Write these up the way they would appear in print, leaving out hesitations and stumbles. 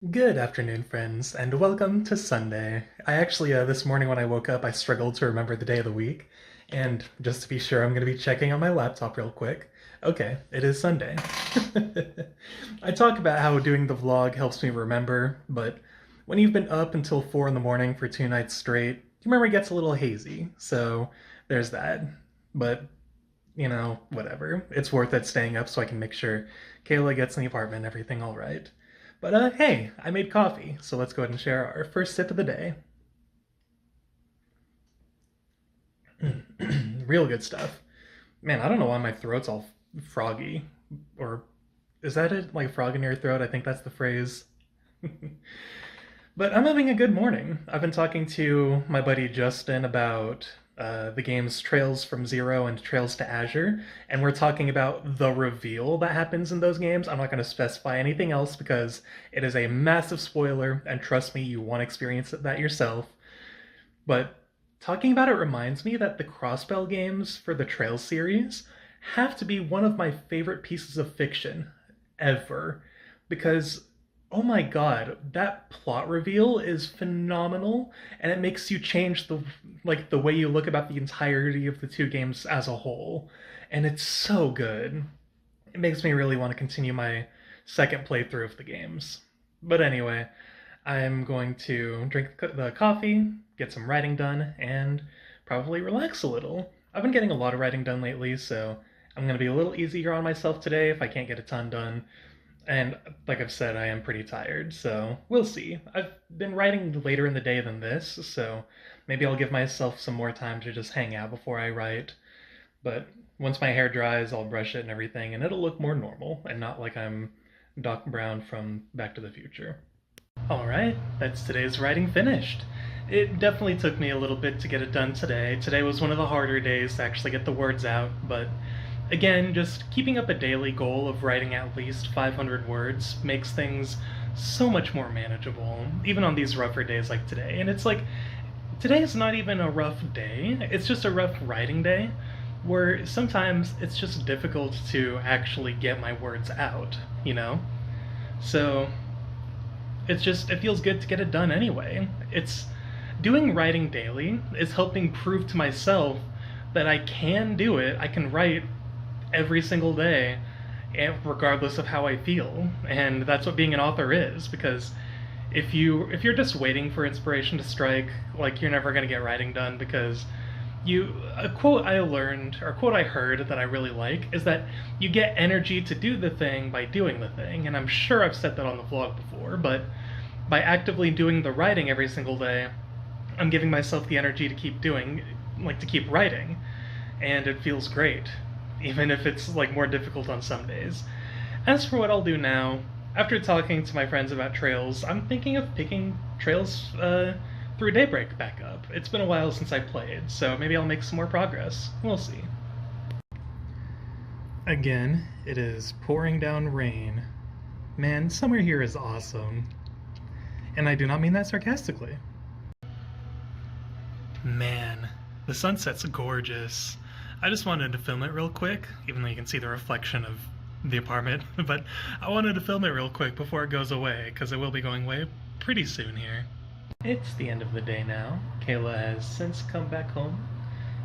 Good afternoon, friends, and welcome to Sunday. This morning when I woke up, I struggled to remember the day of the week, and just to be sure, I'm going to be checking on my laptop real quick. Okay, it is Sunday. I talk about how doing the vlog helps me remember, but when you've been up until 4 in the morning for 2 nights straight, your memory gets a little hazy, so there's that. But, whatever. It's worth it staying up so I can make sure Kayla gets in the apartment and everything all right. But hey, I made coffee, so let's go ahead and share our first sip of the day. Real good stuff. Man, I don't know why my throat's all froggy. Or is that it? Like frog in your throat? I think that's the phrase. But I'm having a good morning. I've been talking to my buddy Justin about the games Trails from Zero and Trails to Azure, and we're talking about the reveal that happens in those games. I'm not going to specify anything else because it is a massive spoiler, and trust me, you want to experience that yourself. But talking about it reminds me that the Crossbell games for the Trails series have to be one of my favorite pieces of fiction ever because oh my god, that plot reveal is phenomenal and it makes you change the way you look about the entirety of the two games as a whole. And it's so good. It makes me really want to continue my second playthrough of the games. But anyway, I'm going to drink the coffee, get some writing done, and probably relax a little. I've been getting a lot of writing done lately, so I'm going to be a little easier on myself today if I can't get a ton done. And like I've said, I am pretty tired, so we'll see. I've been writing later in the day than this, so maybe I'll give myself some more time to just hang out before I write. But once my hair dries, I'll brush it and everything, and it'll look more normal and not like I'm Doc Brown from Back to the Future. Alright, that's today's writing finished. It definitely took me a little bit to get it done today. Today was one of the harder days to actually get the words out, but again, just keeping up a daily goal of writing at least 500 words makes things so much more manageable, even on these rougher days like today. And it's like, today is not even a rough day, it's just a rough writing day, where sometimes it's just difficult to actually get my words out, you know? So, it feels good to get it done anyway. It's doing writing daily is helping prove to myself that I can do it. I can write every single day, regardless of how I feel. And that's what being an author is, because if you're just waiting for inspiration to strike, like you're never gonna get writing done because a quote I learned or a quote I heard that I really like is that you get energy to do the thing by doing the thing, and I'm sure I've said that on the vlog before, but by actively doing the writing every single day, I'm giving myself the energy to keep doing, like to keep writing, and it feels great, even if it's like more difficult on some days. As for what I'll do now, after talking to my friends about Trails, I'm thinking of picking Trails through Daybreak back up. It's been a while since I played, so maybe I'll make some more progress. We'll see. Again, it is pouring down rain. Man, summer here is awesome. And I do not mean that sarcastically. Man, the sunset's gorgeous. I just wanted to film it real quick, even though you can see the reflection of the apartment, but I wanted to film it real quick before it goes away, because it will be going away pretty soon here. It's the end of the day now. Kayla has since come back home,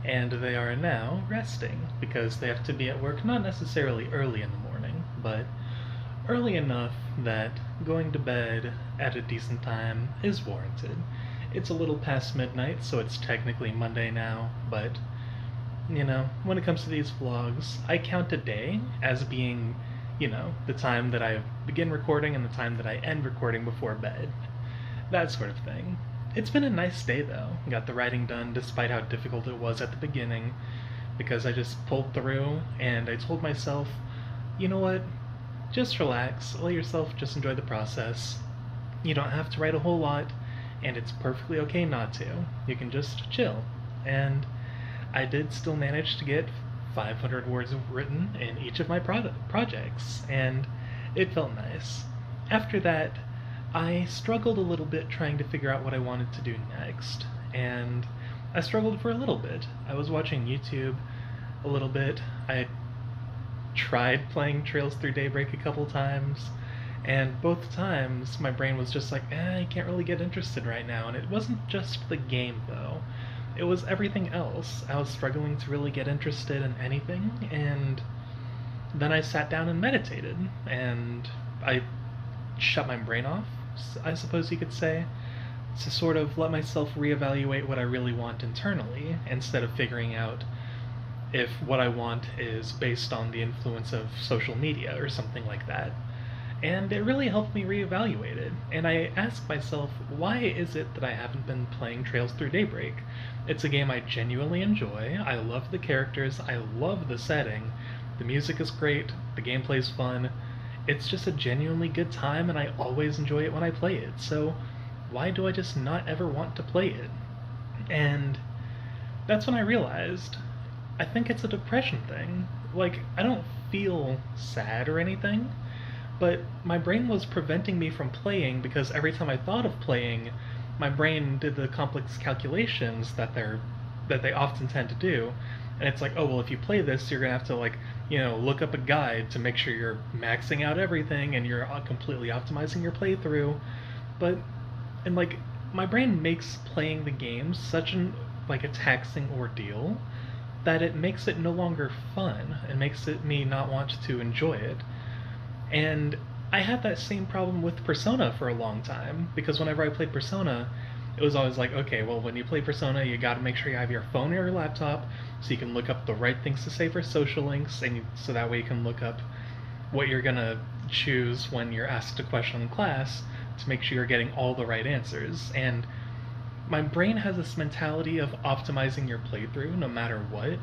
and they are now resting, because they have to be at work not necessarily early in the morning, but early enough that going to bed at a decent time is warranted. It's a little past midnight, so it's technically Monday now, but when it comes to these vlogs, I count a day as being, the time that I begin recording and the time that I end recording before bed. That sort of thing. It's been a nice day though. Got the writing done despite how difficult it was at the beginning, because I just pulled through and I told myself, you know what? Just relax, let yourself just enjoy the process. You don't have to write a whole lot, and it's perfectly okay not to. You can just chill. And I did still manage to get 500 words written in each of my projects, and it felt nice. After that, I struggled a little bit trying to figure out what I wanted to do next, and I struggled for a little bit. I was watching YouTube a little bit. I tried playing Trails Through Daybreak a couple times, And both times, my brain was just like, I can't really get interested right now. And it wasn't just the game, though. It was everything else. I was struggling to really get interested in anything, and then I sat down and meditated, and I shut my brain off, I suppose you could say, to sort of let myself reevaluate what I really want internally, instead of figuring out if what I want is based on the influence of social media or something like that. And it really helped me reevaluate it. And I asked myself, why is it that I haven't been playing Trails Through Daybreak? It's a game I genuinely enjoy. I love the characters, I love the setting, the music is great, the gameplay's fun. It's just a genuinely good time, and I always enjoy it when I play it. So why do I just not ever want to play it? And that's when I realized I think it's a depression thing. Like, I don't feel sad or anything, but my brain was preventing me from playing because every time I thought of playing, my brain did the complex calculations that they often tend to do. And it's like, oh well, if you play this, you're gonna have to like, look up a guide to make sure you're maxing out everything and you're completely optimizing your playthrough. But and like my brain makes playing the game such an like a taxing ordeal that it makes it no longer fun. It makes it me not want to enjoy it. And I had that same problem with Persona for a long time, because whenever I played Persona, it was always like, okay, well, when you play Persona, you gotta make sure you have your phone or your laptop so you can look up the right things to say for social links, and so that way you can look up what you're gonna choose when you're asked a question in class to make sure you're getting all the right answers. And my brain has this mentality of optimizing your playthrough no matter what,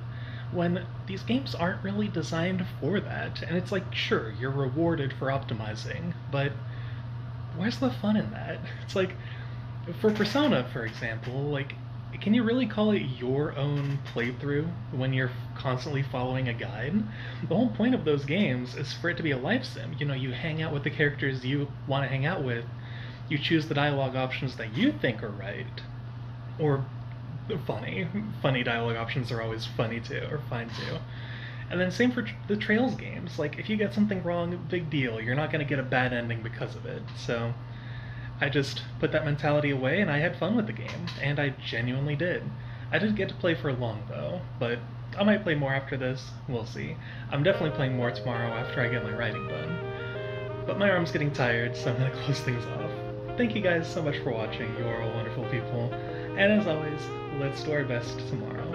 when these games aren't really designed for that. And it's like, sure, you're rewarded for optimizing, but where's the fun in that? It's like, for Persona, for example, like, can you really call it your own playthrough when you're constantly following a guide? The whole point of those games is for it to be a life sim. You hang out with the characters you want to hang out with, you choose the dialogue options that you think are right, or funny. Funny dialogue options are always funny too, or fine too. And then same for the Trails games. Like, if you get something wrong, big deal. You're not going to get a bad ending because of it. So I just put that mentality away and I had fun with the game, and I genuinely did. I didn't get to play for long though, but I might play more after this. We'll see. I'm definitely playing more tomorrow after I get my writing done. But my arm's getting tired, so I'm going to close things off. Thank you guys so much for watching. You are all wonderful people. And as always, let's do our best tomorrow.